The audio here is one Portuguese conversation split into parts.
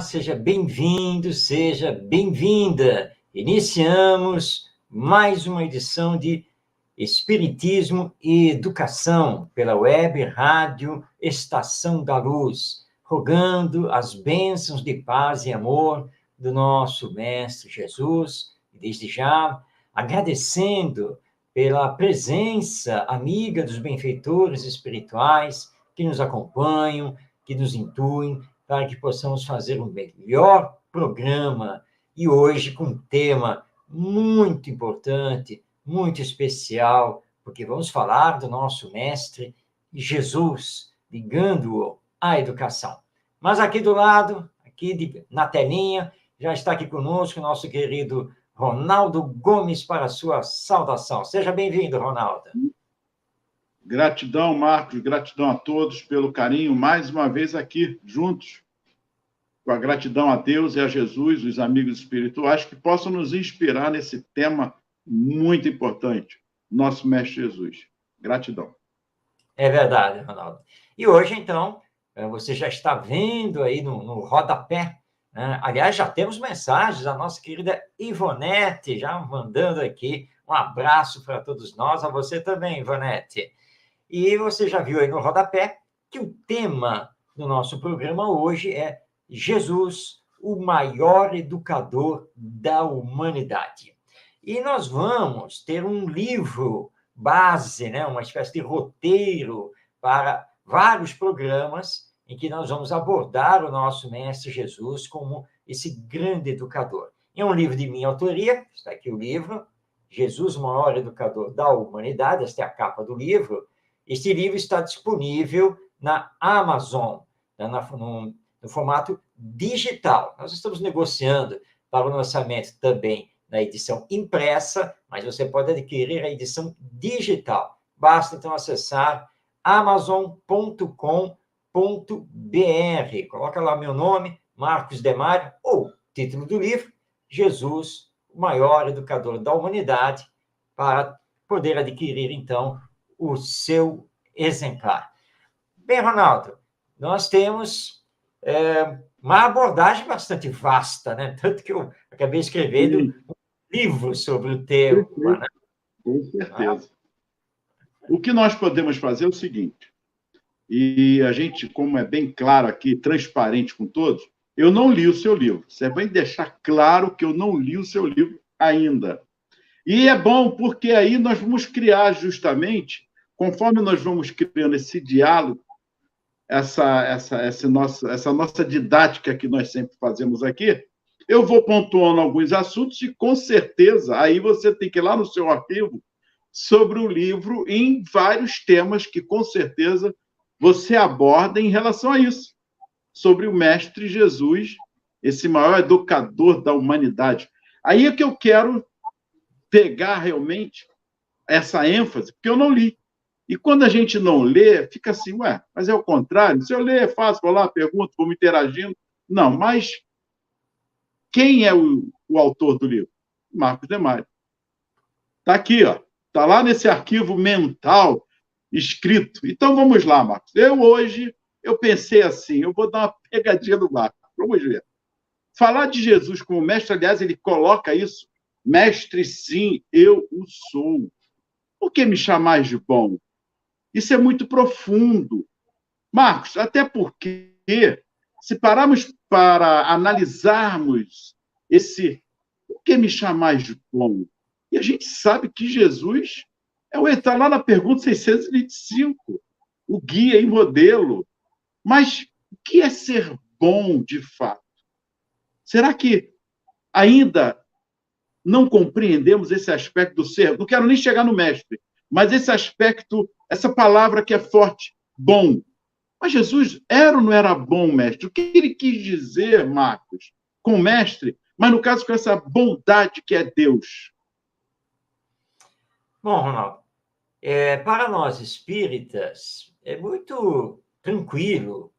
seja bem-vindo, seja bem-vinda. Iniciamos mais uma edição de Espiritismo e Educação pela Web Rádio Estação da Luz, rogando as bênçãos de paz e amor do nosso Mestre Jesus, e desde já agradecendo pela presença amiga dos benfeitores espirituais que nos acompanham, que nos intuem, para que possamos fazer um melhor programa. E hoje com um tema muito importante, muito especial, porque vamos falar do nosso Mestre Jesus, ligando-o à educação. Mas aqui do lado, na telinha, já está aqui conosco o nosso querido Ronaldo Gomes para a sua saudação. Seja bem-vindo, Ronaldo. Gratidão, Marcos, gratidão a todos pelo carinho, mais uma vez aqui, juntos, com a gratidão a Deus e a Jesus, os amigos espirituais, que possam nos inspirar nesse tema muito importante, nosso Mestre Jesus. Gratidão. É verdade, Ronaldo. E hoje, então, você já está vendo aí no rodapé, né? Aliás, já temos mensagens, a nossa querida Ivonete já mandando aqui um abraço para todos nós, a você também, Ivonete. E você já viu aí no rodapé que o tema do nosso programa hoje é Jesus, o maior educador da humanidade. E nós vamos ter um livro base, né, uma espécie de roteiro para vários programas em que nós vamos abordar o nosso Mestre Jesus como esse grande educador. É um livro de minha autoria, está aqui o livro, Jesus, o maior educador da humanidade, esta é a capa do livro. Este livro está disponível na Amazon, né, no formato digital. Nós estamos negociando para o lançamento também na edição impressa, mas você pode adquirir a edição digital. Basta, então, acessar amazon.com.br. Coloca lá meu nome, Marcos Demário, ou título do livro, Jesus, o maior educador da humanidade, para poder adquirir, então, o seu exemplar. Bem, Ronaldo, nós temos uma abordagem bastante vasta, né? Tanto que eu acabei escrevendo um livro sobre o tema. Né? Com certeza. O que nós podemos fazer é o seguinte, e a gente, como é bem claro aqui, transparente com todos, eu não li o seu livro. Você vai deixar claro que eu não li o seu livro ainda. E é bom, porque aí nós vamos criar justamente, conforme nós vamos criando esse diálogo, essa nossa didática que nós sempre fazemos aqui, eu vou pontuando alguns assuntos e, com certeza, aí você tem que ir lá no seu arquivo sobre o livro em vários temas que, com certeza, você aborda em relação a isso, sobre o Mestre Jesus, esse maior educador da humanidade. Aí é que eu quero pegar realmente essa ênfase, porque eu não li. E quando a gente não lê, fica assim, ué, mas é o contrário. Se eu ler, é fácil, vou lá, pergunto, vou me interagindo. Não, mas quem é o autor do livro? Marcos Demário. Está aqui, ó. Está lá nesse arquivo mental escrito. Então, vamos lá, Marcos. Eu pensei assim, eu vou dar uma pegadinha no Marcos. Vamos ver. Falar de Jesus como mestre, aliás, ele coloca isso. Mestre, sim, eu o sou. Por que me chamais de bom? Isso é muito profundo. Marcos, até porque, se pararmos para analisarmos esse por que me chamais de bom? E a gente sabe que Jesus está lá na pergunta 625, o guia e modelo. Mas o que é ser bom de fato? Será que ainda não compreendemos esse aspecto do ser? Não quero nem chegar no mestre, mas esse aspecto, essa palavra que é forte, bom. Mas Jesus era ou não era bom mestre? O que ele quis dizer, Marcos, com mestre, mas no caso com essa bondade que é Deus? Bom, Ronaldo, para nós espíritas, é muito tranquilo,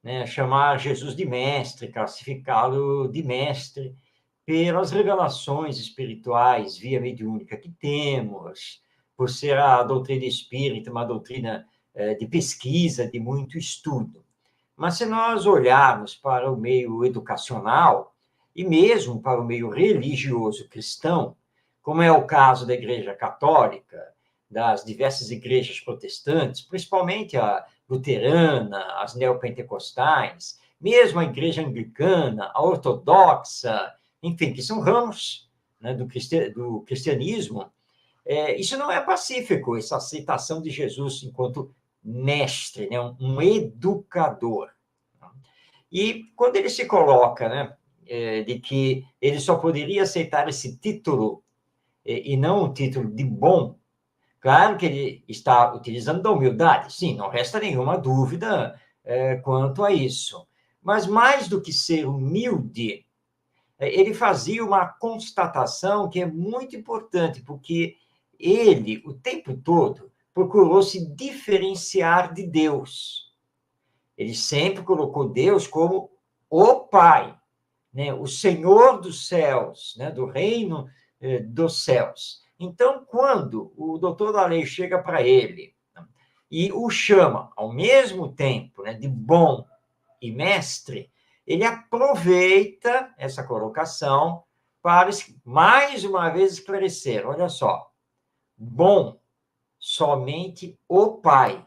né, chamar Jesus de mestre, classificá-lo de mestre, pelas revelações espirituais via mediúnica que temos, por ser a doutrina espírita uma doutrina de pesquisa, de muito estudo. Mas se nós olharmos para o meio educacional e mesmo para o meio religioso cristão, como é o caso da Igreja Católica, das diversas igrejas protestantes, principalmente a luterana, as neopentecostais, mesmo a Igreja Anglicana, a ortodoxa, enfim, que são ramos, né, do cristianismo, isso não é pacífico, essa aceitação de Jesus enquanto mestre, né, um educador. E quando ele se coloca, né, de que ele só poderia aceitar esse título e não o título de bom, claro que ele está utilizando da humildade, sim, não resta nenhuma dúvida quanto a isso. Mas mais do que ser humilde, ele fazia uma constatação que é muito importante, porque ele, o tempo todo, procurou se diferenciar de Deus. Ele sempre colocou Deus como o Pai, né? O Senhor dos céus, né? Do reino dos céus. Então, quando o doutor da lei chega para ele e o chama, ao mesmo tempo, né, de bom e mestre, ele aproveita essa colocação para, mais uma vez, esclarecer. Olha só, bom somente o Pai,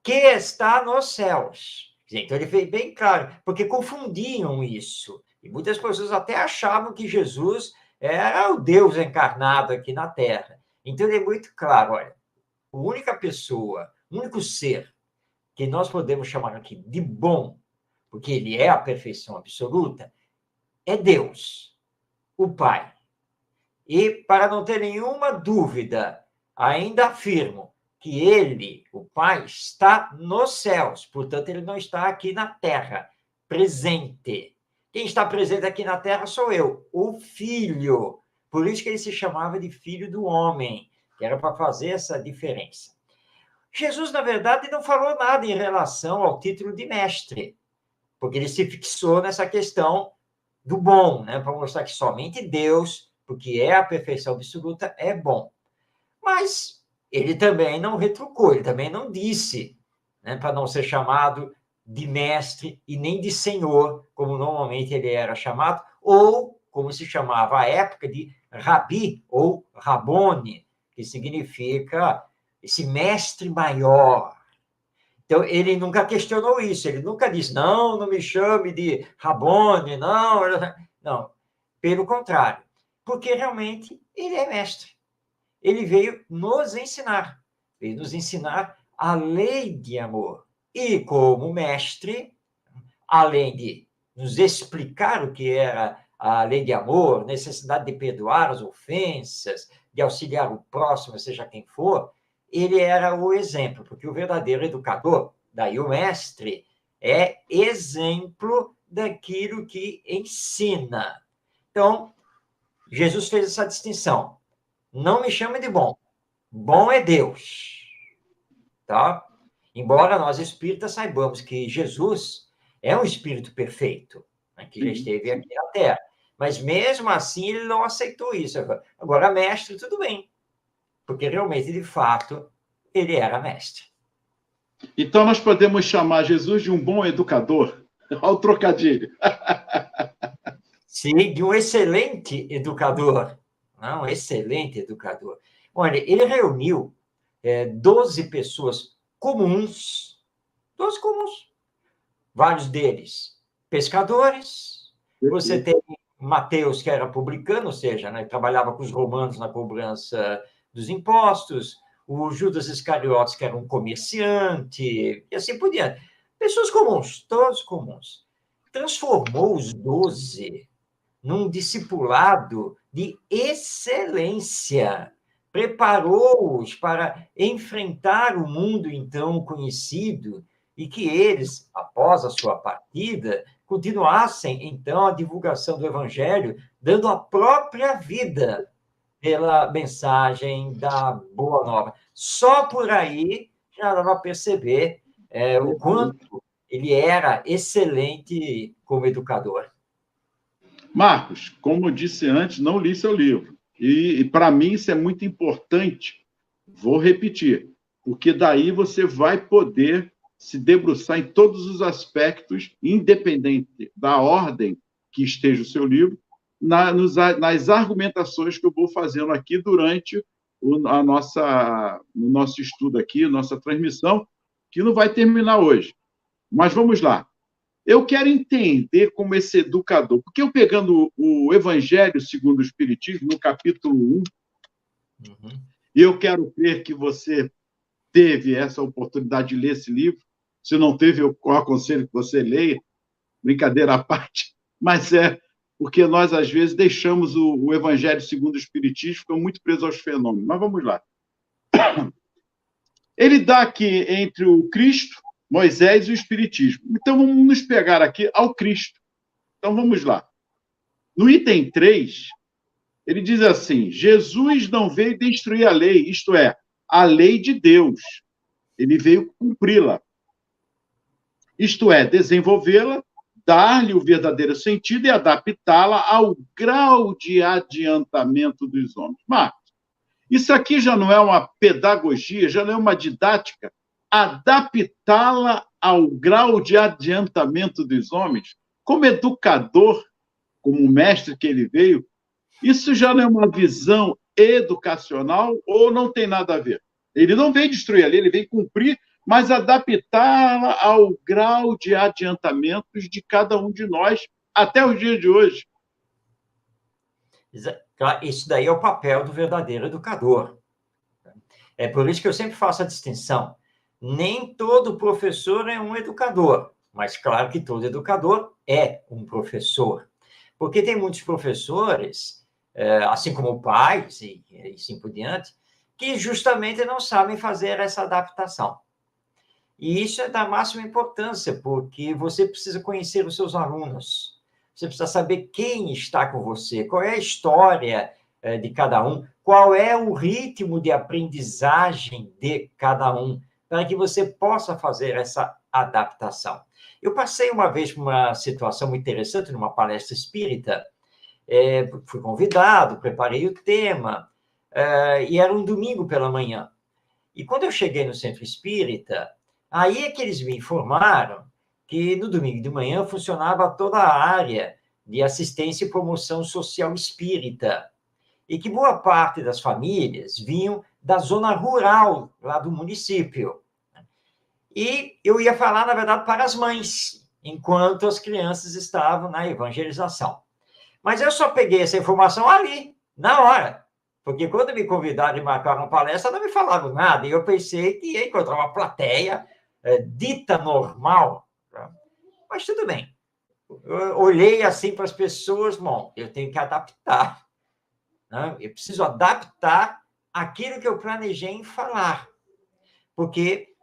que está nos céus. Então, ele fez bem claro, porque confundiam isso. E muitas pessoas até achavam que Jesus era o Deus encarnado aqui na Terra. Então, ele é muito claro, olha, a única pessoa, o único ser que nós podemos chamar aqui de bom, porque ele é a perfeição absoluta, é Deus, o Pai. E, para não ter nenhuma dúvida, ainda afirmo que ele, o Pai, está nos céus, portanto, ele não está aqui na terra, presente. Quem está presente aqui na terra sou eu, o Filho. Por isso que ele se chamava de Filho do Homem, que era para fazer essa diferença. Jesus, na verdade, não falou nada em relação ao título de mestre, porque ele se fixou nessa questão do bom, né? Para mostrar que somente Deus, porque é a perfeição absoluta, é bom. Mas ele também não retrucou, ele também não disse, né, para não ser chamado de mestre e nem de senhor, como normalmente ele era chamado, ou como se chamava à época de rabi ou rabone, que significa esse mestre maior. Então, ele nunca questionou isso, ele nunca disse, não me chame de rabone, não. Não, pelo contrário, porque realmente ele é mestre. Ele veio nos ensinar a lei de amor. E, como mestre, além de nos explicar o que era a lei de amor, necessidade de perdoar as ofensas, de auxiliar o próximo, seja quem for, ele era o exemplo, porque o verdadeiro educador, daí o mestre, é exemplo daquilo que ensina. Então, Jesus fez essa distinção. Não me chame de bom. Bom é Deus. Tá? Embora nós espíritas saibamos que Jesus é um espírito perfeito, né, que já esteve aqui na Terra. Mas mesmo assim ele não aceitou isso. Agora, mestre, tudo bem. Porque realmente, de fato, ele era mestre. Então nós podemos chamar Jesus de um bom educador. Olha o trocadilho. Sim, de um excelente educador. Não, um excelente educador. Olha, ele reuniu 12 pessoas comuns, vários deles pescadores. Você tem Mateus, que era publicano, ou seja, né, trabalhava com os romanos na cobrança dos impostos, o Judas Iscariotes, que era um comerciante, e assim por diante. Pessoas comuns, todos comuns. Transformou os 12 num discipulado de excelência, preparou-os para enfrentar o mundo então conhecido e que eles, após a sua partida, continuassem então a divulgação do evangelho, dando a própria vida pela mensagem da Boa Nova. Só por aí já dá para perceber o quanto ele era excelente como educador. Marcos, como eu disse antes, não li seu livro. E para mim isso é muito importante. Vou repetir, porque daí você vai poder se debruçar em todos os aspectos, independente da ordem que esteja o seu livro, nas argumentações que eu vou fazendo aqui durante o nosso estudo aqui, nossa transmissão, que não vai terminar hoje. Mas vamos lá. Eu quero entender como esse educador, porque eu pegando o Evangelho segundo o Espiritismo, no capítulo 1, e eu quero crer que você teve essa oportunidade de ler esse livro. Se não teve, eu aconselho que você leia, brincadeira à parte, mas é porque nós, às vezes, deixamos o Evangelho segundo o Espiritismo, ficamos muito presos aos fenômenos. Mas vamos lá. Ele dá aqui entre o Cristo, Moisés e o Espiritismo. Então, vamos nos pegar aqui ao Cristo. Então, vamos lá. No item 3, ele diz assim: Jesus não veio destruir a lei, isto é, a lei de Deus. Ele veio cumpri-la. Isto é, desenvolvê-la, dar-lhe o verdadeiro sentido e adaptá-la ao grau de adiantamento dos homens. Marcos, isso aqui já não é uma pedagogia, já não é uma didática? Adaptá-la ao grau de adiantamento dos homens? Como educador, como mestre que ele veio, isso já não é uma visão educacional ou não tem nada a ver? Ele não veio destruir a lei, ele veio cumprir, mas adaptá-la ao grau de adiantamentos de cada um de nós até os dias de hoje. Isso daí é o papel do verdadeiro educador. É por isso que eu sempre faço a distinção. Nem todo professor é um educador, mas claro que todo educador é um professor. Porque tem muitos professores, assim como pais e assim por diante, que justamente não sabem fazer essa adaptação. E isso é da máxima importância, porque você precisa conhecer os seus alunos, você precisa saber quem está com você, qual é a história de cada um, qual é o ritmo de aprendizagem de cada um, para que você possa fazer essa adaptação. Eu passei uma vez por uma situação muito interessante, numa palestra espírita, fui convidado, preparei o tema, e era um domingo pela manhã. E quando eu cheguei no centro espírita, aí é que eles me informaram que no domingo de manhã funcionava toda a área de assistência e promoção social espírita, e que boa parte das famílias vinham da zona rural, lá do município. E eu ia falar, na verdade, para as mães, enquanto as crianças estavam na evangelização. Mas eu só peguei essa informação ali, na hora. Porque quando me convidaram e marcaram uma palestra, não me falaram nada. E eu pensei que ia encontrar uma plateia dita normal. Tá? Mas tudo bem. Eu olhei assim para as pessoas, bom, eu tenho que adaptar. Né? Eu preciso adaptar aquilo que eu planejei em falar. Porque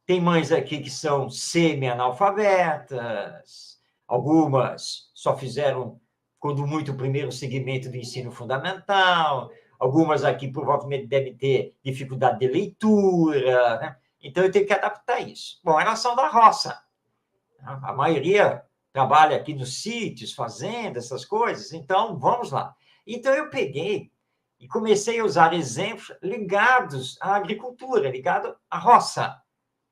tem mães aqui que são semi-analfabetas, algumas só fizeram, quando muito, o primeiro segmento do ensino fundamental, algumas aqui provavelmente devem ter dificuldade de leitura, né? Então eu tenho que adaptar isso. Bom, elas são da roça. A maioria trabalha aqui nos sítios, fazendo essas coisas, então vamos lá. Então eu peguei e comecei a usar exemplos ligados à agricultura, ligados à roça,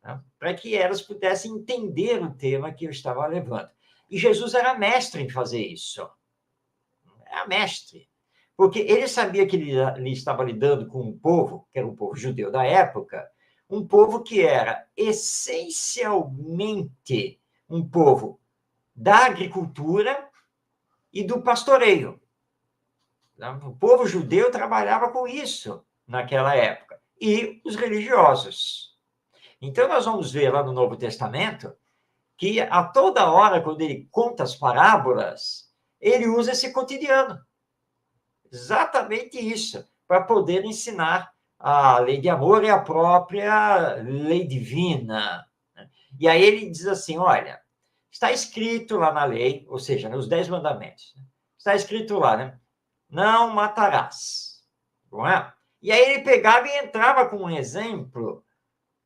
né? Para que elas pudessem entender o tema que eu estava levando. E Jesus era mestre em fazer isso. Era mestre. Porque ele sabia que ele estava lidando com um povo, que era um povo judeu da época, um povo que era essencialmente um povo da agricultura e do pastoreio. O povo judeu trabalhava com isso naquela época. E os religiosos. Então, nós vamos ver lá no Novo Testamento que a toda hora, quando ele conta as parábolas, ele usa esse cotidiano. Exatamente isso, para poder ensinar a lei de amor e a própria lei divina. E aí ele diz assim, olha, está escrito lá na lei, ou seja, nos 10 mandamentos, está escrito lá, né? Não matarás. Não é? E aí ele pegava e entrava com um exemplo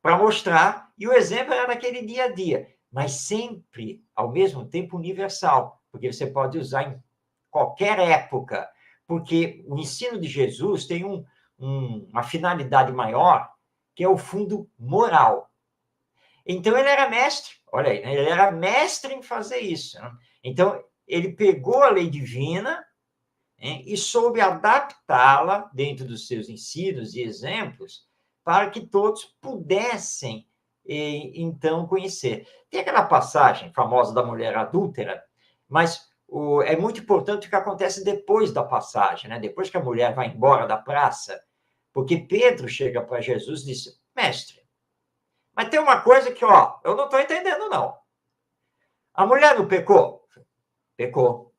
para mostrar, e o exemplo era naquele dia a dia, mas sempre, ao mesmo tempo, universal, porque você pode usar em qualquer época, porque o ensino de Jesus tem uma finalidade maior, que é o fundo moral. Então, ele era mestre, olha aí, né? Ele era mestre em fazer isso. Né? Então, ele pegou a lei divina, né, e soube adaptá-la dentro dos seus ensinos e exemplos para que todos pudessem, então, conhecer. Tem aquela passagem famosa da mulher adúltera, mas é muito importante o que acontece depois da passagem, né? Depois que a mulher vai embora da praça, porque Pedro chega para Jesus e diz: mestre, mas tem uma coisa que, ó, eu não estou entendendo, não. A mulher não pecou? Pecou.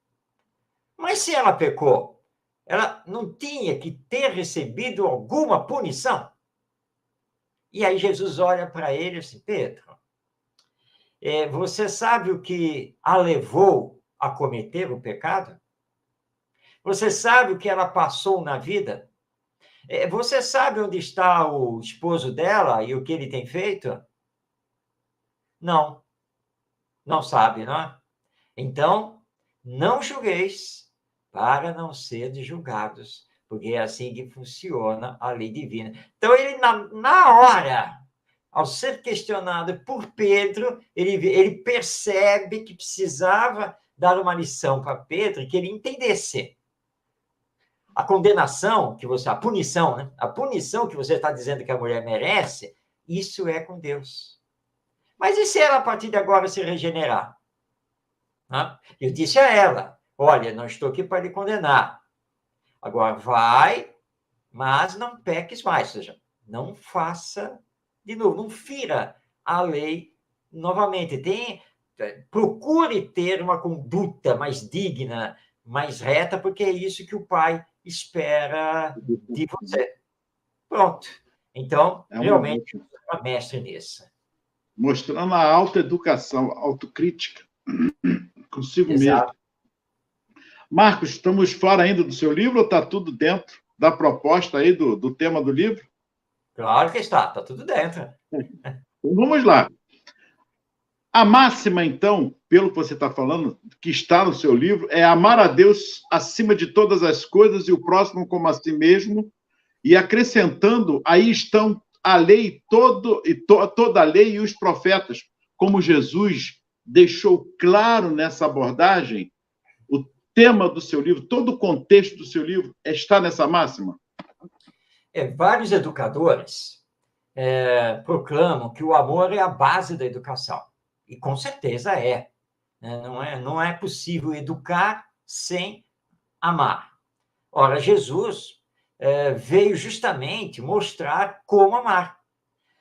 Mas se ela pecou, ela não tinha que ter recebido alguma punição? E aí Jesus olha para ele assim: Pedro, você sabe o que a levou a cometer o pecado? Você sabe o que ela passou na vida? Você sabe onde está o esposo dela e o que ele tem feito? Não, não sabe, não é? Então, não julgueis para não serdes julgados, porque é assim que funciona a lei divina. Então, ele, na hora, ao ser questionado por Pedro, ele percebe que precisava dar uma lição para Pedro, que ele entendesse. A condenação que você, a punição, né? A punição que você está dizendo que a mulher merece, isso é com Deus. Mas e se ela, a partir de agora, se regenerar? Eu disse a ela: olha, não estou aqui para lhe condenar. Agora vai, mas não peques mais. Ou seja, não faça de novo, não fira a lei novamente. Procure ter uma conduta mais digna, mais reta, porque é isso que o pai espera de você. Pronto. Então, realmente, é uma mestre nisso. Mostrando a autoeducação, autocrítica consigo mesmo. Marcos, estamos fora ainda do seu livro ou está tudo dentro da proposta aí do tema do livro? Claro que está tudo dentro. Então, vamos lá. A máxima, então, pelo que você está falando, que está no seu livro, é amar a Deus acima de todas as coisas e o próximo como a si mesmo, e acrescentando, aí estão a lei, toda a lei e os profetas, como Jesus deixou claro nessa abordagem. O tema do seu livro, todo o contexto do seu livro está nessa máxima? Vários educadores proclamam que o amor é a base da educação. E com certeza é. Não é possível educar sem amar. Ora, Jesus veio justamente mostrar como amar.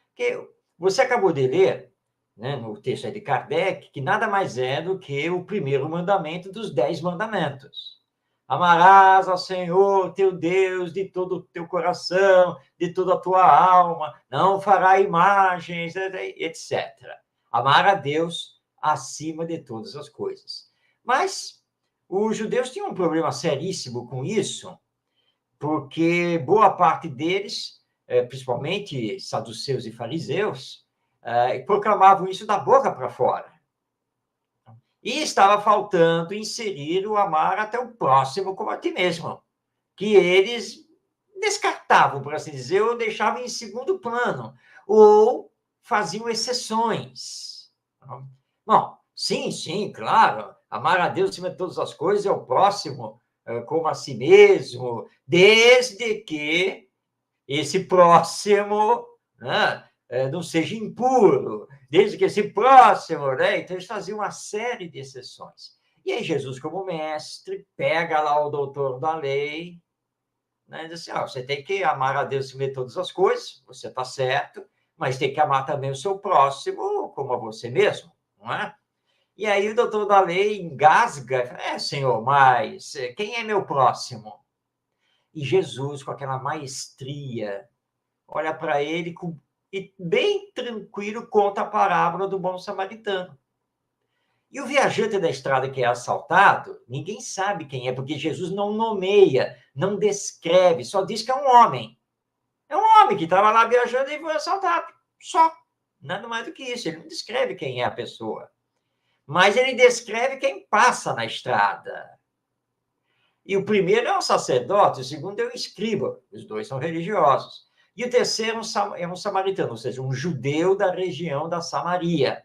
Porque você acabou de ler, né, no texto de Kardec, que nada mais é do que o primeiro mandamento dos 10 mandamentos. Amarás ao Senhor teu Deus de todo o teu coração, de toda a tua alma, não fará imagens, etc. Amar a Deus acima de todas as coisas. Mas os judeus tinham um problema seríssimo com isso, porque boa parte deles, principalmente saduceus e fariseus, proclamavam isso da boca para fora. E estava faltando inserir o amar até o próximo como a ti mesmo, que eles descartavam, por assim dizer, ou deixavam em segundo plano, ou faziam exceções. Bom, sim, claro, amar a Deus acima de todas as coisas é o próximo como a si mesmo, desde que esse próximo, né, não seja impuro, desde que esse próximo, né? Então eles faziam uma série de exceções. E aí Jesus, como mestre, pega lá o doutor da lei, né, e diz assim: você tem que amar a Deus acima de todas as coisas, você está certo, mas tem que amar também o seu próximo como a você mesmo, não é? E aí o doutor da lei engasga, senhor, mas quem é meu próximo? E Jesus, com aquela maestria, olha para ele e bem tranquilo conta a parábola do bom samaritano. E o viajante da estrada que é assaltado, ninguém sabe quem é, porque Jesus não nomeia, não descreve, só diz que é um homem. É um homem que estava lá viajando e foi assaltado. Só. Nada mais do que isso. Ele não descreve quem é a pessoa. Mas ele descreve quem passa na estrada. E o primeiro é um sacerdote, o segundo é um escriba. Os dois são religiosos. E o terceiro é um samaritano, ou seja, um judeu da região da Samaria,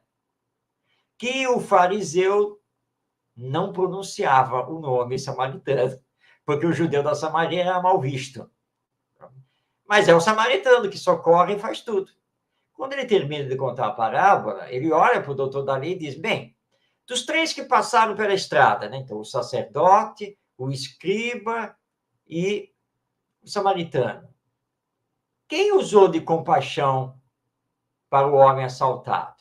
que o fariseu não pronunciava o nome samaritano, porque o judeu da Samaria era mal visto. Mas é o samaritano que socorre e faz tudo. Quando ele termina de contar a parábola, ele olha para o doutor da lei e diz, bem, dos três que passaram pela estrada, né? Então, o sacerdote, o escriba e o samaritano, quem usou de compaixão para o homem assaltado?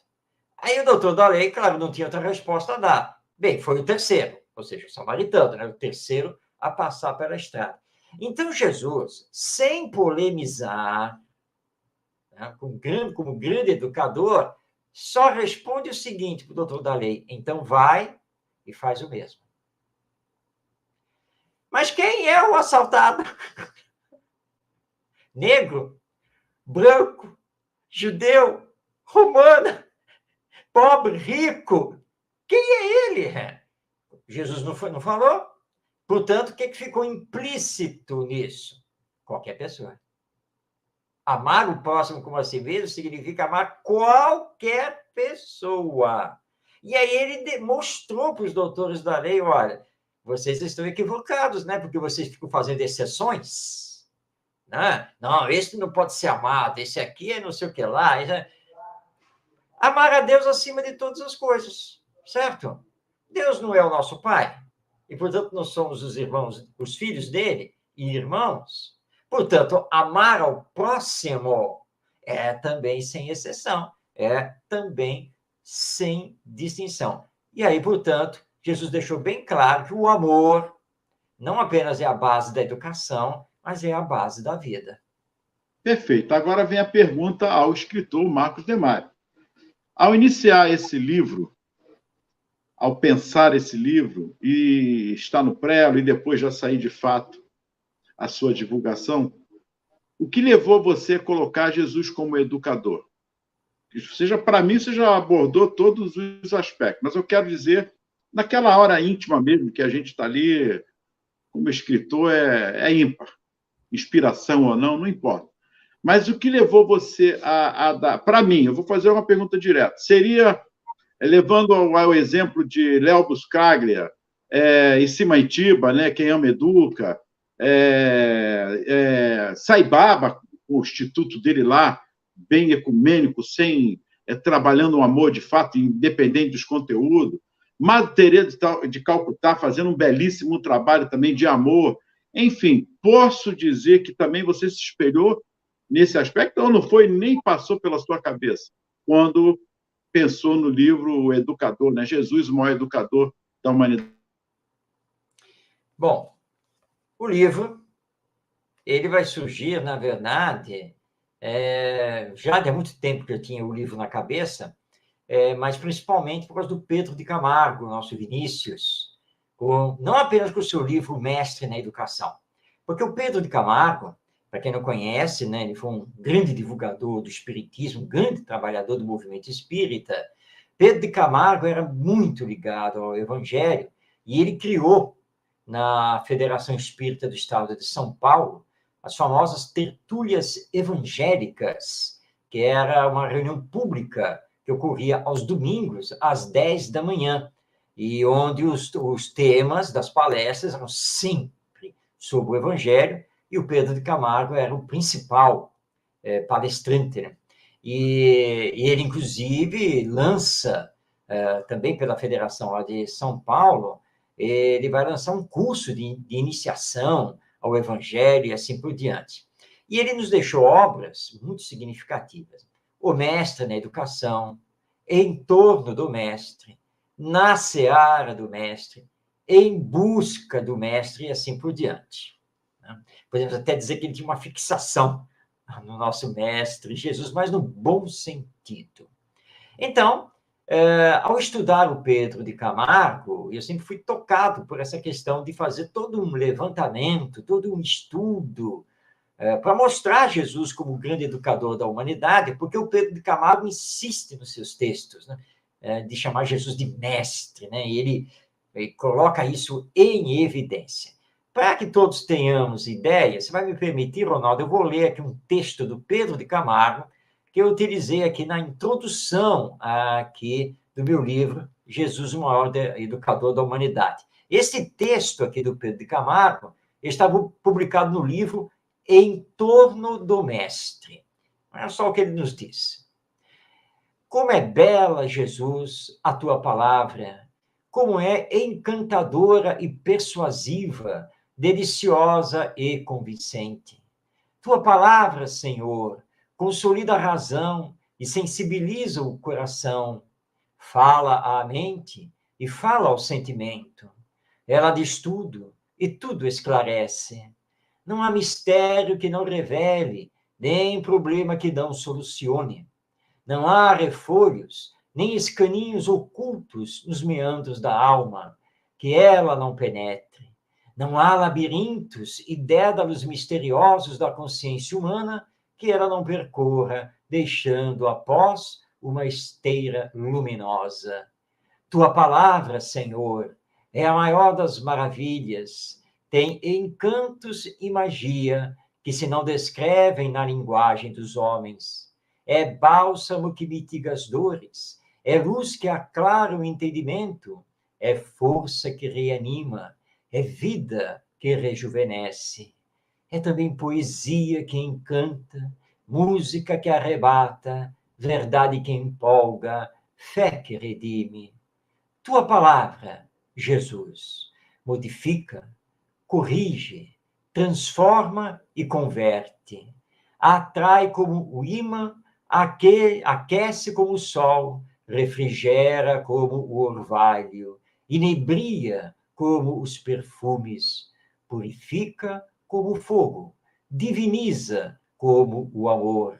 Aí o doutor da lei, claro, não tinha outra resposta a dar. Bem, foi o terceiro, ou seja, o samaritano, né? O terceiro a passar pela estrada. Então, Jesus, sem polemizar, né, como grande educador, só responde o seguinte para o doutor da lei: então vai e faz o mesmo. Mas quem é o assaltado? Negro, branco, judeu, romano, pobre, rico? Quem é ele? Jesus não falou? Portanto, o que ficou implícito nisso? Qualquer pessoa. Amar o próximo como a si mesmo significa amar qualquer pessoa. E aí ele demonstrou para os doutores da lei, olha, vocês estão equivocados, né? Porque vocês ficam fazendo exceções. Né? Não, esse não pode ser amado, esse aqui é não sei o que lá. Amar a Deus acima de todas as coisas, certo? Deus não é o nosso pai. E, portanto, nós somos os irmãos, os filhos dele e irmãos. Portanto, amar ao próximo é também sem exceção, é também sem distinção. E aí, portanto, Jesus deixou bem claro que o amor não apenas é a base da educação, mas é a base da vida. Perfeito. Agora vem a pergunta ao escritor Marcos Demário. Ao iniciar esse livro, ao pensar esse livro, e estar no prelo, e depois já sair de fato a sua divulgação, o que levou você a colocar Jesus como educador? Para mim, você já abordou todos os aspectos, mas eu quero dizer, naquela hora íntima mesmo, que a gente está ali, como escritor, é ímpar. Inspiração ou não, não importa. Mas o que levou você a dar... Para mim, eu vou fazer uma pergunta direta. Seria, levando ao exemplo de Léo Buscaglia e Simaitiba, né, Quem Ama Educa, Sai Baba, o instituto dele lá, bem ecumênico, sem trabalhando o amor de fato, independente dos conteúdos. Madre Teresa de Calcutá fazendo um belíssimo trabalho também de amor. Enfim, posso dizer que também você se espelhou nesse aspecto ou não foi nem passou pela sua cabeça quando pensou no livro O Educador, né? Jesus, o maior educador da humanidade? Bom, o livro ele vai surgir, na verdade, já há muito tempo que eu tinha o livro na cabeça, mas principalmente por causa do Pedro de Camargo, nosso Vinícius, não apenas com o seu livro Mestre na Educação, porque o Pedro de Camargo, para quem não conhece, né, ele foi um grande divulgador do espiritismo, um grande trabalhador do movimento espírita. Pedro de Camargo era muito ligado ao Evangelho e ele criou, na Federação Espírita do Estado de São Paulo, as famosas tertúlias evangélicas, que era uma reunião pública que ocorria aos domingos, às 10 da manhã, e onde os temas das palestras eram sempre sobre o Evangelho, e o Pedro de Camargo era o principal palestrante, né? E ele, inclusive, lança, também pela Federação lá de São Paulo, ele vai lançar um curso de iniciação ao Evangelho e assim por diante. E ele nos deixou obras muito significativas. O Mestre na Educação, Em Torno do Mestre, Na Seara do Mestre, Em Busca do Mestre e assim por diante. Podemos até dizer que ele tinha uma fixação no nosso Mestre Jesus, mas no bom sentido. Então, ao estudar o Pedro de Camargo, eu sempre fui tocado por essa questão de fazer todo um levantamento, todo um estudo, para mostrar Jesus como o grande educador da humanidade, porque o Pedro de Camargo insiste nos seus textos, né, de chamar Jesus de mestre, né, e ele coloca isso em evidência. Para que todos tenhamos ideia, você vai me permitir, Ronaldo, eu vou ler aqui um texto do Pedro de Camargo, que eu utilizei aqui na introdução aqui do meu livro, Jesus, o maior educador da humanidade. Esse texto aqui do Pedro de Camargo estava publicado no livro Em Torno do Mestre. Olha só o que ele nos diz. Como é bela, Jesus, a tua palavra, como é encantadora e persuasiva, deliciosa e convincente. Tua palavra, Senhor, consolida a razão e sensibiliza o coração. Fala à mente e fala ao sentimento. Ela diz tudo e tudo esclarece. Não há mistério que não revele, nem problema que não solucione. Não há refolhos, nem escaninhos ocultos nos meandros da alma, que ela não penetre. Não há labirintos e dédalos misteriosos da consciência humana que ela não percorra, deixando após uma esteira luminosa. Tua palavra, Senhor, é a maior das maravilhas, tem encantos e magia que se não descrevem na linguagem dos homens. É bálsamo que mitiga as dores, é luz que aclara o entendimento, é força que reanima, é vida que rejuvenesce. É também poesia que encanta, música que arrebata, verdade que empolga, fé que redime. Tua palavra, Jesus, modifica, corrige, transforma e converte. Atrai como o ímã, aquece como o sol, refrigera como o orvalho, inebria como os perfumes, purifica como o fogo, diviniza como o amor.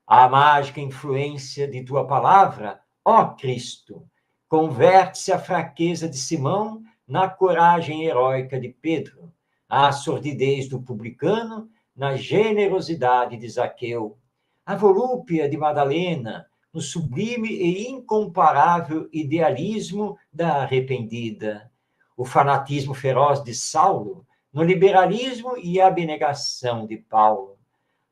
A mágica influência de tua palavra, ó Cristo, converte-se a fraqueza de Simão na coragem heróica de Pedro, a sordidez do publicano na generosidade de Zaqueu, a volúpia de Madalena no sublime e incomparável idealismo da arrependida, o fanatismo feroz de Saulo no liberalismo e abnegação de Paulo.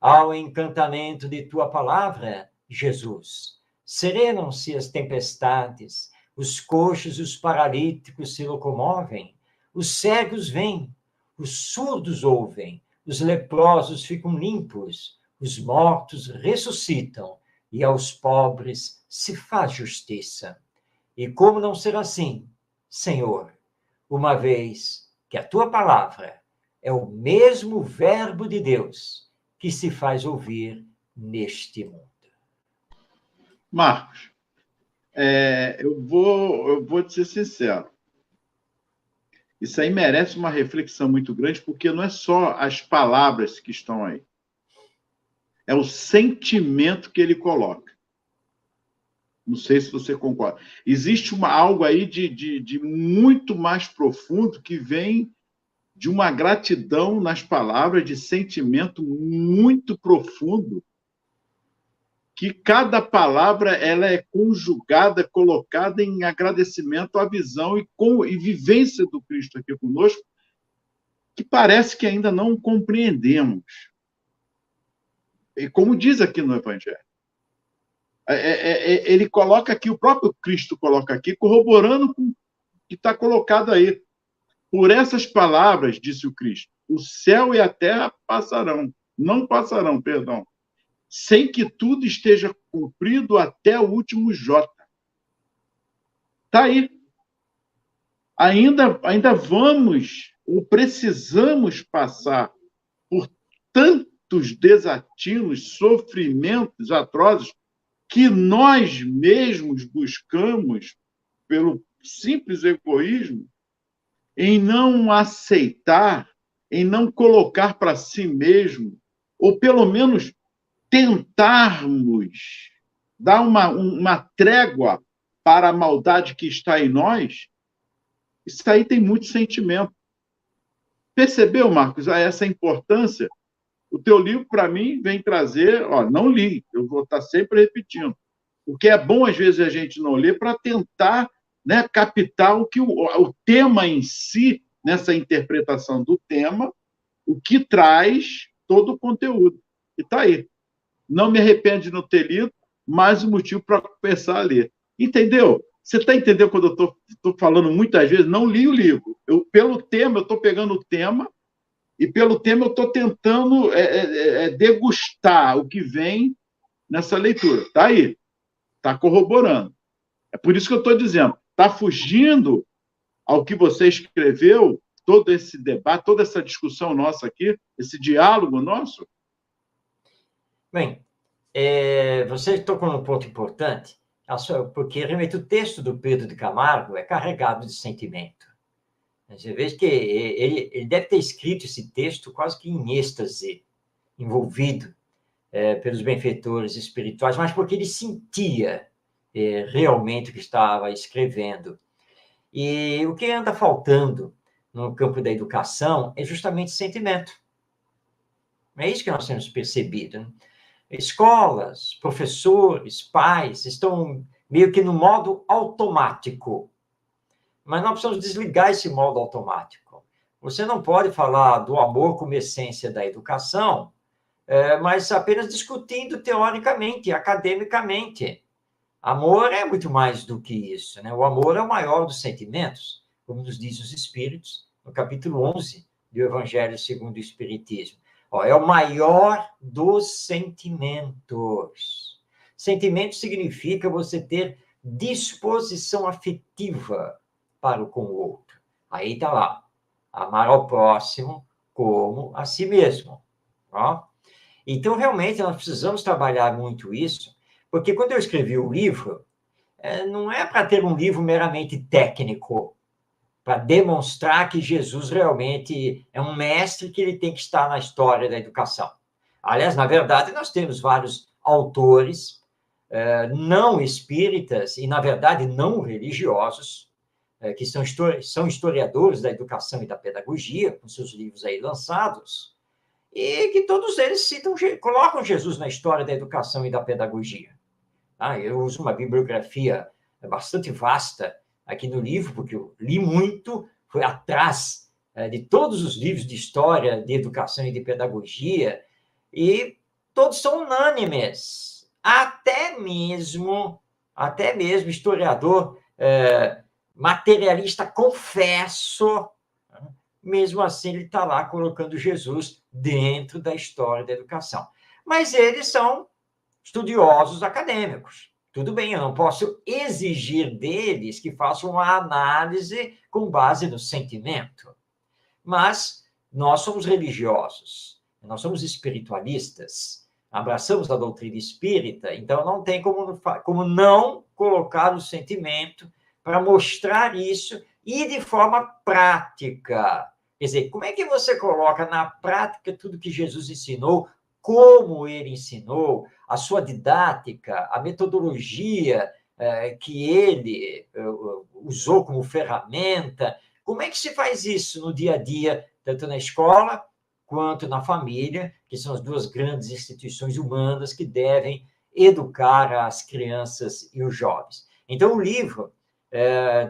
Ao encantamento de tua palavra, Jesus, serenam-se as tempestades, os coxos e os paralíticos se locomovem, os cegos vêm, os surdos ouvem, os leprosos ficam limpos, os mortos ressuscitam e aos pobres se faz justiça. E como não ser assim, Senhor, uma vez que a tua palavra é o mesmo verbo de Deus que se faz ouvir neste mundo. Marcos, eu vou te ser sincero. Isso aí merece uma reflexão muito grande, porque não é só as palavras que estão aí. É o sentimento que ele coloca. Não sei se você concorda. Existe algo aí de muito mais profundo que vem de uma gratidão nas palavras, de sentimento muito profundo, que cada palavra ela é conjugada, colocada em agradecimento à visão e vivência do Cristo aqui conosco, que parece que ainda não compreendemos. E como diz aqui no Evangelho, ele coloca aqui, o próprio Cristo coloca aqui, corroborando com o que está colocado aí. Por essas palavras, disse o Cristo, o céu e a terra passarão, não passarão, perdão, sem que tudo esteja cumprido até o último jota. Está aí. Ainda vamos ou precisamos passar por tantos desatinos, sofrimentos atrozes que nós mesmos buscamos, pelo simples egoísmo, em não aceitar, em não colocar para si mesmo, ou pelo menos tentarmos dar uma trégua para a maldade que está em nós, isso aí tem muito sentimento. Percebeu, Marcos, essa importância? O teu livro, para mim, vem trazer... não li, eu vou estar sempre repetindo. Porque é bom, às vezes, a gente não ler para tentar, né, captar o que o tema em si nessa interpretação do tema, o que traz todo o conteúdo. E está aí. Não me arrependo de não ter lido, mais um motivo para começar a ler. Entendeu? Você está entendendo quando eu estou falando muitas vezes? Não li o livro. Pelo tema, eu estou pegando o tema, e pelo tema eu estou tentando degustar o que vem nessa leitura. Está aí. Está corroborando. É por isso que eu estou dizendo. Está fugindo ao que você escreveu, todo esse debate, toda essa discussão nossa aqui, esse diálogo nosso? Bem, você tocou num ponto importante, porque realmente o texto do Pedro de Camargo é carregado de sentimento. Você vê que ele deve ter escrito esse texto quase que em êxtase, envolvido pelos benfeitores espirituais, mas porque ele sentia realmente o que estava escrevendo. E o que anda faltando no campo da educação é justamente sentimento. É isso que nós temos percebido, né? Escolas, professores, pais estão meio que no modo automático. Mas nós precisamos desligar esse modo automático. Você não pode falar do amor como essência da educação, mas apenas discutindo teoricamente, academicamente. Amor é muito mais do que isso, né? O amor é o maior dos sentimentos, como nos diz os Espíritos, no capítulo 11 do Evangelho segundo o Espiritismo. É o maior dos sentimentos. Sentimento significa você ter disposição afetiva para o com o outro. Aí está lá, amar ao próximo como a si mesmo. Ó. Então, realmente, nós precisamos trabalhar muito isso, porque quando eu escrevi o livro, não é para ter um livro meramente técnico, para demonstrar que Jesus realmente é um mestre que ele tem que estar na história da educação. Aliás, na verdade, nós temos vários autores não espíritas e, na verdade, não religiosos, que são historiadores da educação e da pedagogia, com seus livros aí lançados, e que todos eles colocam Jesus na história da educação e da pedagogia. Eu uso uma bibliografia bastante vasta aqui no livro, porque eu li muito, fui atrás de todos os livros de história, de educação e de pedagogia, e todos são unânimes. Até mesmo historiador materialista, confesso, mesmo assim ele está lá colocando Jesus dentro da história da educação. Mas eles são estudiosos acadêmicos. Tudo bem, eu não posso exigir deles que façam uma análise com base no sentimento. Mas nós somos religiosos, nós somos espiritualistas, abraçamos a doutrina espírita, então não tem como não colocar o sentimento para mostrar isso e de forma prática. Quer dizer, como é que você coloca na prática tudo que Jesus ensinou, como ele ensinou, a sua didática, a metodologia que ele usou como ferramenta? Como é que se faz isso no dia a dia, tanto na escola quanto na família, que são as duas grandes instituições humanas que devem educar as crianças e os jovens? Então, o livro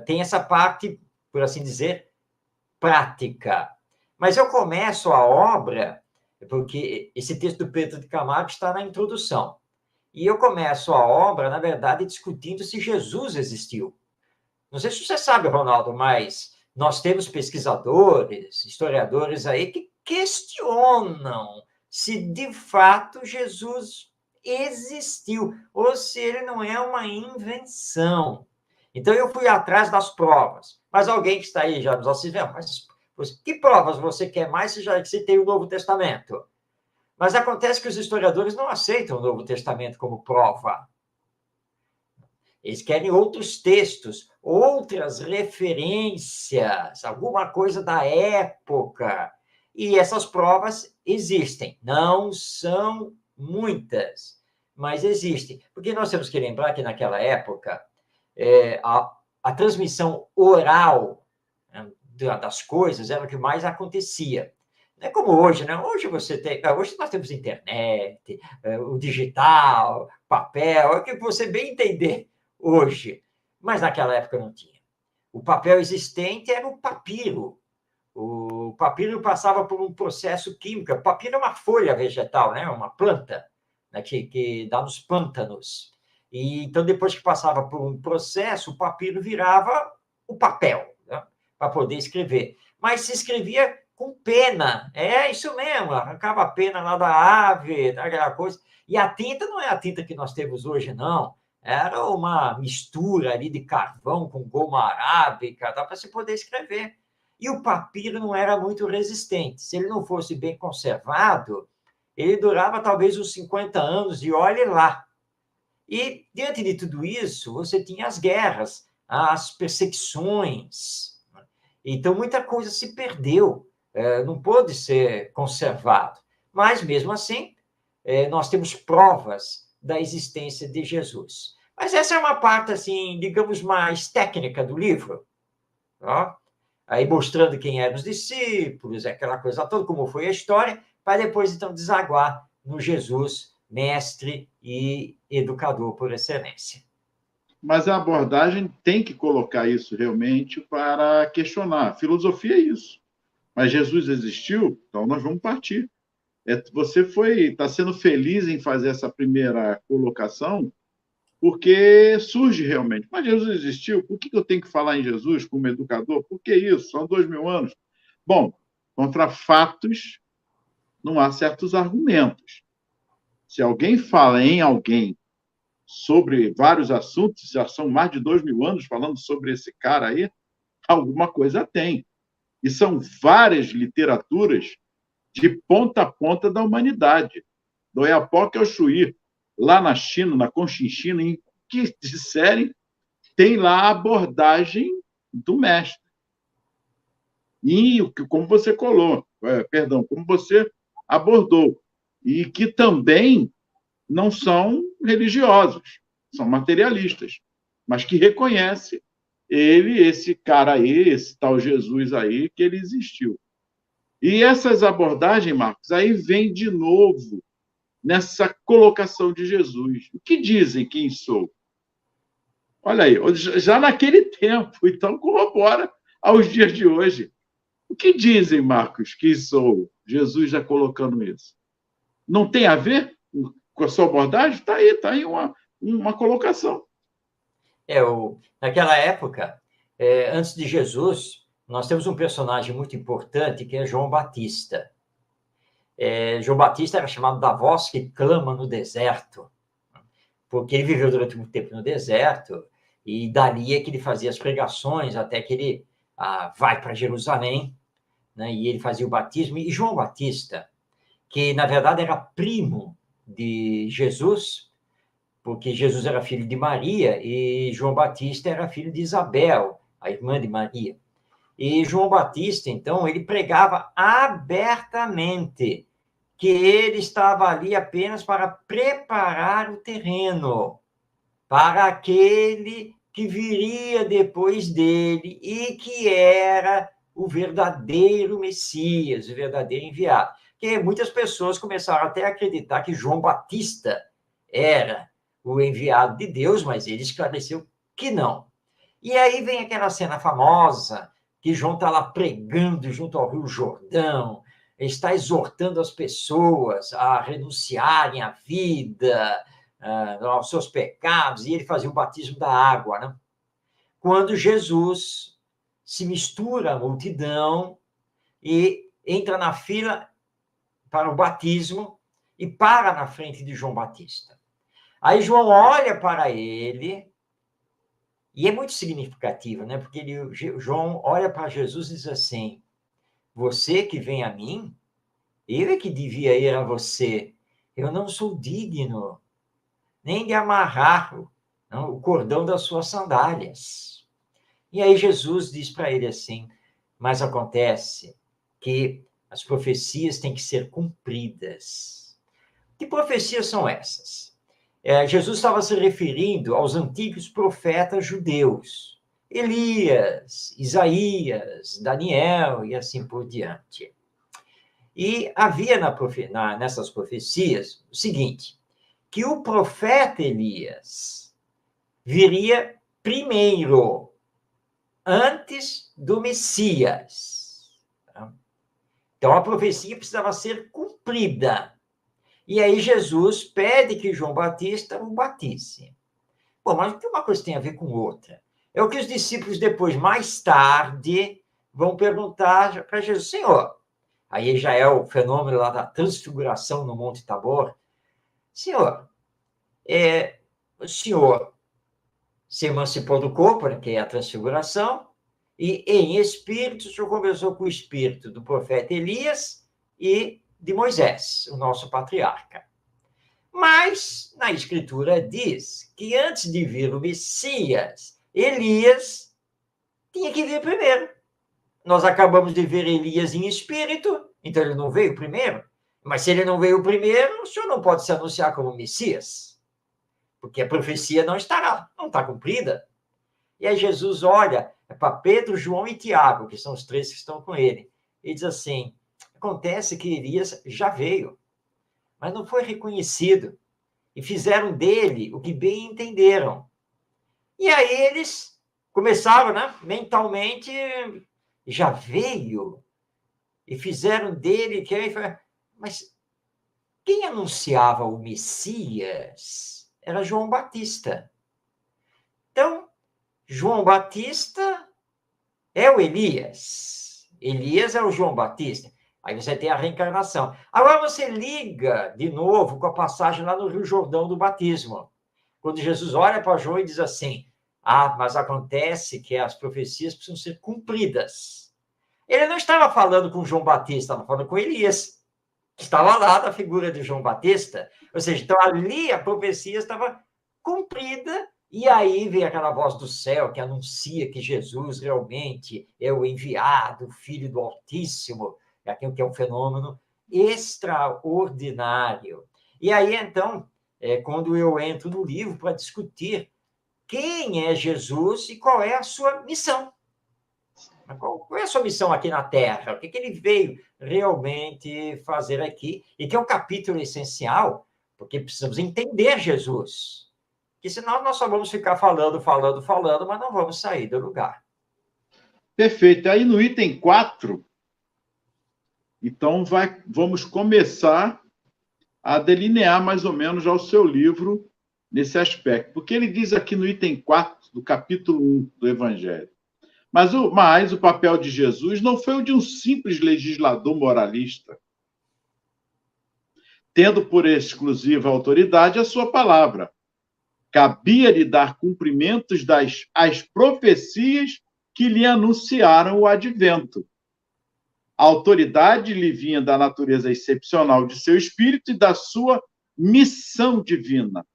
tem essa parte, por assim dizer, prática. Mas eu começo a obra, porque esse texto do Pedro de Camargo está na introdução, e eu começo a obra, na verdade, discutindo se Jesus existiu. Não sei se você sabe, Ronaldo, mas nós temos pesquisadores, historiadores aí que questionam se de fato Jesus existiu ou se ele não é uma invenção. Então eu fui atrás das provas. Mas alguém que está aí já nos assistindo, mas que provas você quer mais se já que você tem o Novo Testamento? Mas acontece que os historiadores não aceitam o Novo Testamento como prova. Eles querem outros textos, outras referências, alguma coisa da época. E essas provas existem. Não são muitas, mas existem. Porque nós temos que lembrar que, naquela época, a transmissão oral, né, das coisas era o que mais acontecia. Não é como hoje, né? Hoje nós temos internet, o digital, papel, é o que você bem entender hoje. Mas naquela época não tinha. O papel existente era o papiro, O papiro passava por um processo químico. O papiro é uma folha vegetal, né? Uma planta, né? que dá nos pântanos. E, então, depois que passava por um processo, o papiro virava o papel, né? Para poder escrever. Mas se escrevia com pena. É isso mesmo, arrancava a pena lá da ave, aquela coisa. E a tinta não é a tinta que nós temos hoje, não. Era uma mistura ali de carvão com goma arábica, para se poder escrever. E o papiro não era muito resistente. Se ele não fosse bem conservado, ele durava talvez uns 50 anos, e olhe lá. E, diante de tudo isso, você tinha as guerras, as perseguições. Então, muita coisa se perdeu, não pôde ser conservado. Mas, mesmo assim, nós temos provas da existência de Jesus. Mas essa é uma parte, assim, digamos, mais técnica do livro. Ó. Aí mostrando quem eram os discípulos, aquela coisa toda, como foi a história, para depois, então, desaguar no Jesus, mestre e educador por excelência. Mas a abordagem tem que colocar isso realmente para questionar. Filosofia é isso. Mas Jesus existiu, então nós vamos partir. Você está sendo feliz em fazer essa primeira colocação, porque surge realmente. Mas Jesus existiu? Por que eu tenho que falar em Jesus como educador? Por que isso? São 2000 anos. Bom, contra fatos não há certos argumentos. Se alguém fala em alguém sobre vários assuntos, já são mais de 2000 anos falando sobre esse cara aí, alguma coisa tem. E são várias literaturas de ponta a ponta da humanidade, do Oiapoque ao Chuí, lá na China, na Conchinchina, em que disserem, tem lá a abordagem do mestre. E como você como você abordou, e que também não são religiosos, são materialistas, mas que reconhece esse cara aí, esse tal Jesus aí, que ele existiu. E essas abordagens, Marcos, aí vem de novo nessa colocação de Jesus. O que dizem quem sou? Olha aí, já naquele tempo, então corrobora aos dias de hoje. O que dizem, Marcos, que sou? Jesus já colocando isso. Não tem a ver com a sua abordagem? Está aí uma colocação. Naquela época, antes de Jesus, nós temos um personagem muito importante, que é João Batista. João Batista era chamado da voz que clama no deserto, porque ele viveu durante muito tempo no deserto, e dali é que ele fazia as pregações, até que ele vai para Jerusalém, né, e ele fazia o batismo. E João Batista, que na verdade era primo de Jesus, porque Jesus era filho de Maria e João Batista era filho de Isabel, a irmã de Maria. E João Batista, então, ele pregava abertamente que ele estava ali apenas para preparar o terreno para aquele que viria depois dele e que era o verdadeiro Messias, o verdadeiro enviado. Porque muitas pessoas começaram até a acreditar que João Batista era o enviado de Deus, mas ele esclareceu que não. E aí vem aquela cena famosa, que João está lá pregando junto ao Rio Jordão, está exortando as pessoas a renunciarem à vida, aos seus pecados, e ele fazia o batismo da água, né? Quando Jesus se mistura à multidão e entra na fila para o batismo e para na frente de João Batista. Aí João olha para ele, e é muito significativo, né? Porque João olha para Jesus e diz assim: você que vem a mim, eu é que devia ir a você. Eu não sou digno nem de amarrar o cordão das suas sandálias. E aí Jesus diz para ele assim: mas acontece que as profecias têm que ser cumpridas. Que profecias são essas? Jesus estava se referindo aos antigos profetas judeus, Elias, Isaías, Daniel e assim por diante. E havia nessas profecias o seguinte, que o profeta Elias viria primeiro, antes do Messias. Então, a profecia precisava ser cumprida. E aí Jesus pede que João Batista o batize. Bom, mas uma coisa tem a ver com outra. É o que os discípulos depois, mais tarde, vão perguntar para Jesus: Senhor, aí já é o fenômeno lá da transfiguração no Monte Tabor. Senhor, o senhor se emancipou do corpo, que é a transfiguração, e em espírito o senhor conversou com o espírito do profeta Elias e de Moisés, o nosso patriarca. Mas na Escritura diz que antes de vir o Messias, Elias tinha que vir primeiro. Nós acabamos de ver Elias em espírito, então ele não veio primeiro. Mas se ele não veio primeiro, o senhor não pode se anunciar como Messias, porque a profecia não está cumprida. E aí Jesus olha para Pedro, João e Tiago, que são os três que estão com ele, e diz assim: acontece que Elias já veio, mas não foi reconhecido, e fizeram dele o que bem entenderam. E aí eles começaram, né, mentalmente, já veio, e fizeram dele, mas quem anunciava o Messias era João Batista. Então, João Batista é o Elias. Elias é o João Batista. Aí você tem a reencarnação. Agora você liga de novo com a passagem lá no Rio Jordão do batismo. Quando Jesus olha para João e diz assim: mas acontece que as profecias precisam ser cumpridas. Ele não estava falando com João Batista, estava falando com Elias, que estava lá da figura de João Batista. Ou seja, então ali a profecia estava cumprida. E aí vem aquela voz do céu que anuncia que Jesus realmente é o enviado, o Filho do Altíssimo, que é um fenômeno extraordinário. E aí, então, quando eu entro no livro para discutir quem é Jesus e qual é a sua missão. Qual é a sua missão aqui na Terra? O que ele veio realmente fazer aqui? E que é um capítulo essencial, porque precisamos entender Jesus. Porque senão nós só vamos ficar falando, mas não vamos sair do lugar. Perfeito. Aí no item 4, então vamos começar a delinear mais ou menos já o seu livro nesse aspecto. Porque ele diz aqui no item 4 do capítulo 1 do Evangelho: Mas o papel de Jesus não foi o de um simples legislador moralista, tendo por exclusiva autoridade a sua palavra. Cabia-lhe dar cumprimentos às profecias que lhe anunciaram o advento. A autoridade lhe vinha da natureza excepcional de seu espírito e da sua missão divina.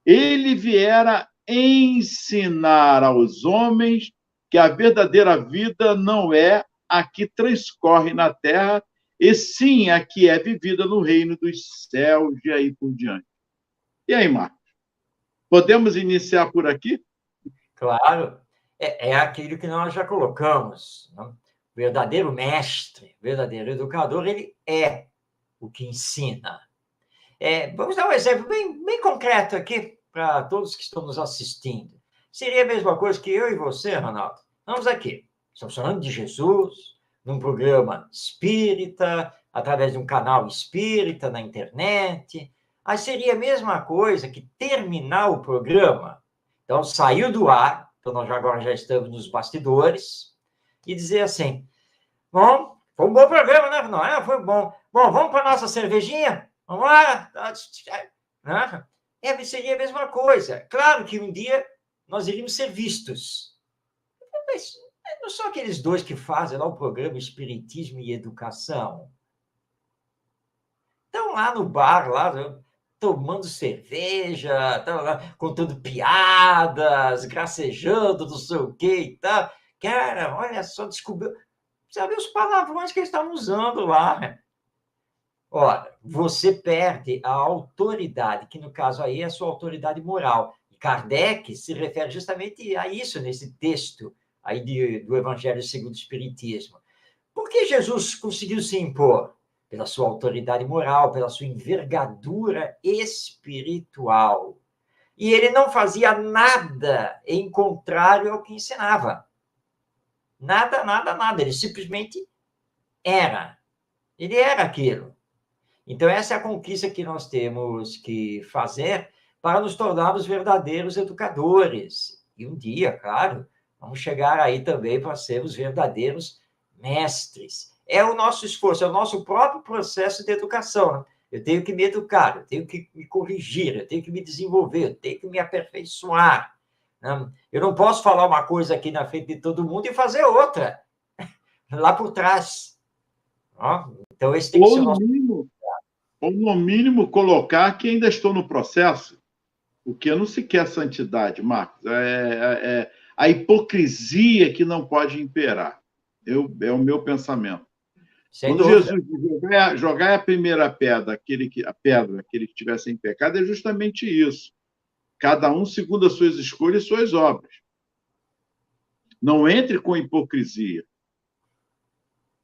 Ele viera ensinar aos homens que a verdadeira vida não é a que transcorre na terra, e sim a que é vivida no reino dos céus e aí por diante. E aí, Marcos? Podemos iniciar por aqui? Claro, é aquilo que nós já colocamos. Né? O verdadeiro mestre, o verdadeiro educador, ele é o que ensina. Vamos dar um exemplo bem concreto aqui para todos que estão nos assistindo. Seria a mesma coisa que eu e você, Ronaldo. Vamos aqui. Estamos falando de Jesus, num programa espírita, através de um canal espírita na internet. Mas seria a mesma coisa que terminar o programa. Então, saiu do ar, então nós agora já estamos nos bastidores, e dizer assim: bom, foi um bom programa, né? Não, foi bom. Bom, vamos para a nossa cervejinha? Vamos lá? Seria a mesma coisa. Claro que um dia nós iríamos ser vistos. Mas não são aqueles dois que fazem lá o programa Espiritismo e Educação? Estão lá no bar, lá, tomando cerveja, estão lá contando piadas, gracejando, não sei o quê e tal. Cara, olha só, descobriu. Sabe os palavrões que eles estavam usando lá. Ora, você perde a autoridade, que no caso aí é a sua autoridade moral. Kardec se refere justamente a isso nesse texto aí do Evangelho segundo o Espiritismo. Por que Jesus conseguiu se impor? Pela sua autoridade moral, pela sua envergadura espiritual. E ele não fazia nada em contrário ao que ensinava. Nada, nada, nada. Ele simplesmente era. Ele era aquilo. Então, essa é a conquista que nós temos que fazer para nos tornarmos verdadeiros educadores. E um dia, claro, vamos chegar aí também para sermos verdadeiros mestres. É o nosso esforço, é o nosso próprio processo de educação, né? Eu tenho que me educar, eu tenho que me corrigir, eu tenho que me desenvolver, eu tenho que me aperfeiçoar, né? Eu não posso falar uma coisa aqui na frente de todo mundo e fazer outra lá por trás. Então, esse tem que ser o nosso... Ou, no mínimo, colocar que ainda estou no processo, porque não se quer santidade, Marcos. A hipocrisia que não pode imperar. É o meu pensamento. Sem Quando dúvida. Jesus jogar a primeira pedra, aquele que estiver sem pecado, é justamente isso. Cada um segundo as suas escolhas e suas obras. Não entre com hipocrisia.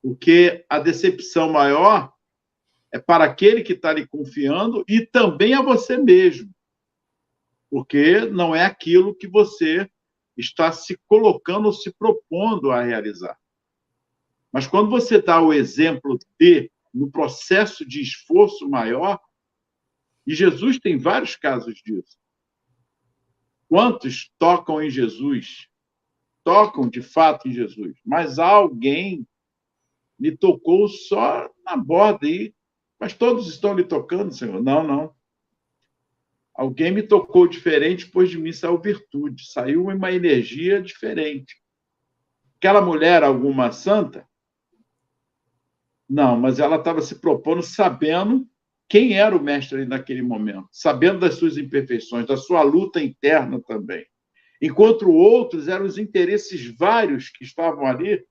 Porque a decepção maior é para aquele que está lhe confiando e também a você mesmo. Porque não é aquilo que você está se colocando ou se propondo a realizar. Mas quando você dá o exemplo no processo de esforço maior, e Jesus tem vários casos disso. Quantos tocam em Jesus? Tocam de fato em Jesus, mas alguém lhe tocou só na borda aí. Mas todos estão lhe tocando, Senhor? Não, não. Alguém me tocou diferente, pois de mim saiu virtude, saiu uma energia diferente. Aquela mulher, alguma santa? Não, mas ela estava se propondo sabendo quem era o mestre ali naquele momento, sabendo das suas imperfeições, da sua luta interna também. Enquanto outros eram os interesses vários que estavam ali,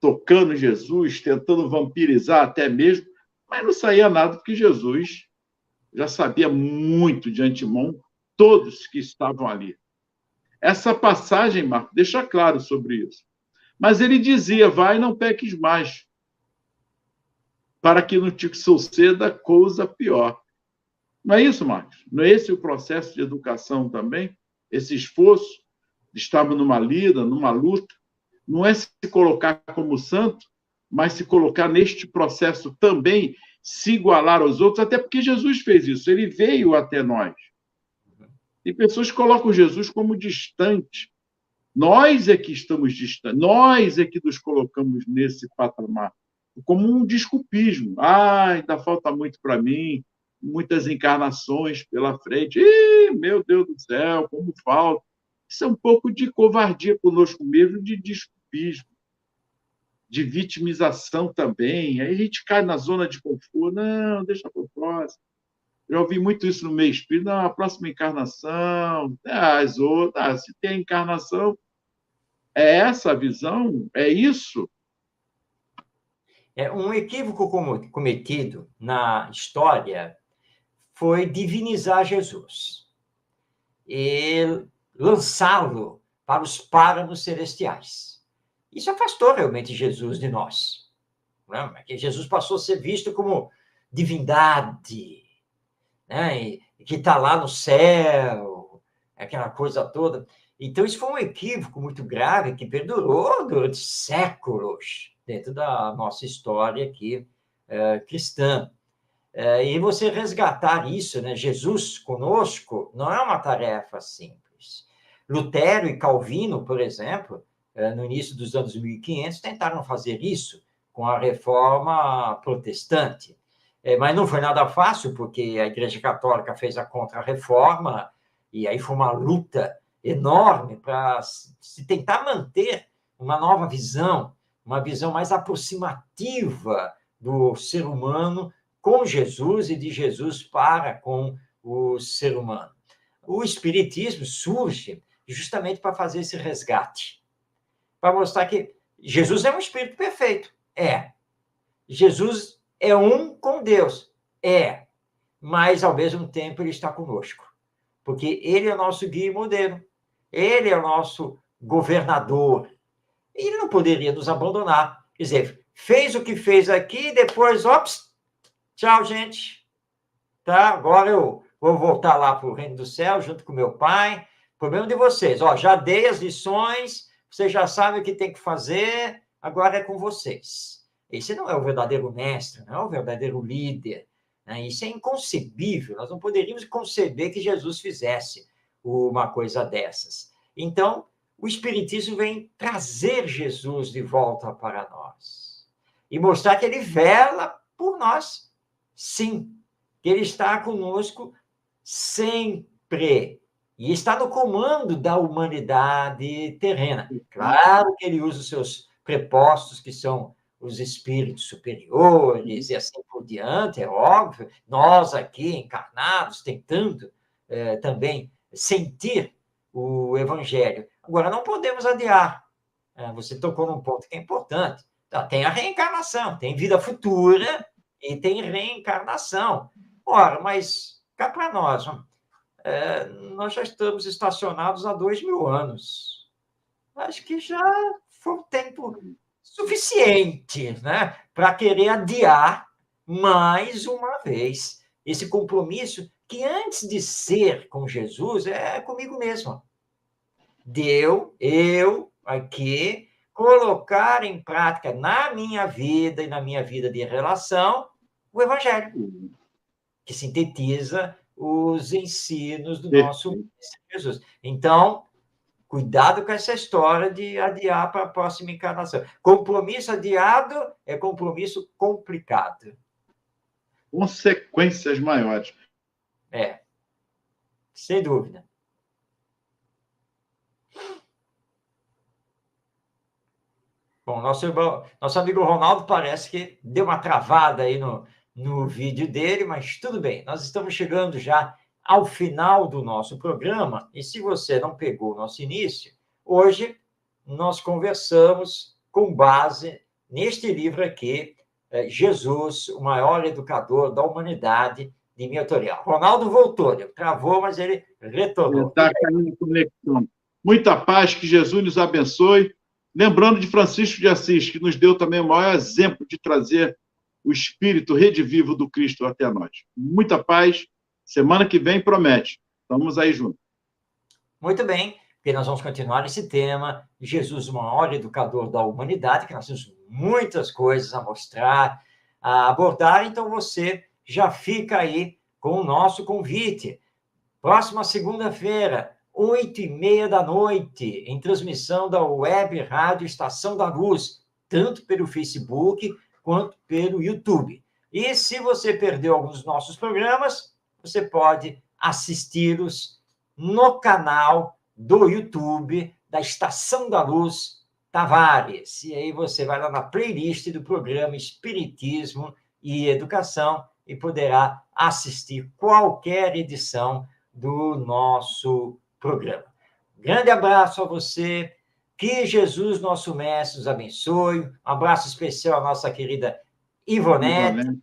tocando Jesus, tentando vampirizar até mesmo, mas não saía nada, porque Jesus já sabia muito de antemão todos que estavam ali. Essa passagem, Marco, deixa claro sobre isso. Mas ele dizia, vai, não peques mais, para que não te suceda coisa pior. Não é isso, Marcos? Não é esse o processo de educação também? Esse esforço de estarmos numa lida, numa luta, não é se colocar como santo, mas se colocar neste processo também, se igualar aos outros, até porque Jesus fez isso, ele veio até nós. Tem pessoas que colocam Jesus como distante. Nós é que estamos distantes, nós é que nos colocamos nesse patamar, como um desculpismo. Ainda falta muito para mim, muitas encarnações pela frente. Ih, meu Deus do céu, como falta. Isso é um pouco de covardia conosco mesmo, de desculpismo, de vitimização também. Aí a gente cai na zona de conforto. Não, deixa para o próximo. Já ouvi muito isso no meio espírita. Não, a próxima encarnação, as outras, se tem a encarnação, é essa a visão? É isso? Um equívoco cometido na história foi divinizar Jesus e lançá-lo para os páramos celestiais. Isso afastou realmente Jesus de nós. Não? Porque Jesus passou a ser visto como divindade, né? E que está lá no céu, aquela coisa toda. Então, isso foi um equívoco muito grave que perdurou durante séculos dentro da nossa história aqui cristã. E você resgatar isso, né? Jesus conosco, não é uma tarefa simples. Lutero e Calvino, por exemplo, no início dos anos 1500, tentaram fazer isso com a reforma protestante. Mas não foi nada fácil, porque a Igreja Católica fez a contra-reforma, e aí foi uma luta enorme para se tentar manter uma nova visão, uma visão mais aproximativa do ser humano com Jesus e de Jesus para com o ser humano. O Espiritismo surge justamente para fazer esse resgate, para mostrar que Jesus é um Espírito perfeito. Jesus é um com Deus. Mas, ao mesmo tempo, ele está conosco, porque ele é o nosso guia e modelo. Ele é o nosso governador. E ele não poderia nos abandonar. Quer dizer, fez o que fez aqui, depois, ops, tchau, gente. Tá? Agora eu vou voltar lá para o reino do céu, junto com meu pai. Problema de vocês. Já dei as lições, vocês já sabem o que tem que fazer, agora é com vocês. esse não é o verdadeiro mestre, não é o verdadeiro líder. Né? Isso é inconcebível, nós não poderíamos conceber que Jesus fizesse uma coisa dessas. Então, o Espiritismo vem trazer Jesus de volta para nós e mostrar que ele vela por nós, sim, que ele está conosco sempre e está no comando da humanidade terrena. Claro que ele usa os seus prepostos, que são os espíritos superiores e assim por diante, é óbvio. Nós aqui, encarnados, tentando também sentir o Evangelho. Agora, não podemos adiar. Você tocou num ponto que é importante. Tem a reencarnação, tem vida futura e tem reencarnação. Ora, mas cá para nós, nós já estamos estacionados há 2000 anos. Acho que já foi um tempo suficiente, né, para querer adiar mais uma vez esse compromisso que, antes de ser com Jesus, é comigo mesmo. Eu aqui colocar em prática na minha vida e na minha vida de relação o Evangelho, que sintetiza os ensinos do nosso Mestre Jesus. Então, cuidado com essa história de adiar para a próxima encarnação. Compromisso adiado é compromisso complicado. Consequências maiores. Sem dúvida. Bom, nosso amigo Ronaldo parece que deu uma travada aí no vídeo dele, mas tudo bem. Nós estamos chegando já ao final do nosso programa, e se você não pegou o nosso início, hoje nós conversamos com base neste livro aqui, Jesus, o maior educador da humanidade, de minha autoria. Ronaldo voltou, ele travou, mas ele retornou. Está caindo conexão. Muita paz, que Jesus nos abençoe. Lembrando de Francisco de Assis, que nos deu também o maior exemplo de trazer o espírito redivivo do Cristo até nós. Muita paz. Semana que vem promete. Estamos aí juntos. Muito bem, porque nós vamos continuar esse tema, Jesus, o maior educador da humanidade, que nós temos muitas coisas a mostrar, a abordar, então você já fica aí com o nosso convite. Próxima segunda-feira, 8h30 da noite, em transmissão da Web Rádio Estação da Luz, tanto pelo Facebook quanto pelo YouTube. E se você perdeu alguns dos nossos programas, você pode assisti-los no canal do YouTube da Estação da Luz Tavares. E aí você vai lá na playlist do programa Espiritismo e Educação e poderá assistir qualquer edição do nosso programa. Grande abraço a você, que Jesus, nosso mestre, nos abençoe. Um abraço especial à nossa querida Ivonete,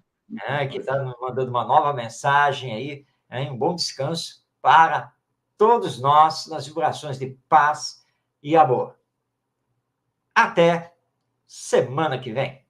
que está nos mandando uma nova mensagem aí, um bom descanso para todos nós, nas vibrações de paz e amor. Até semana que vem.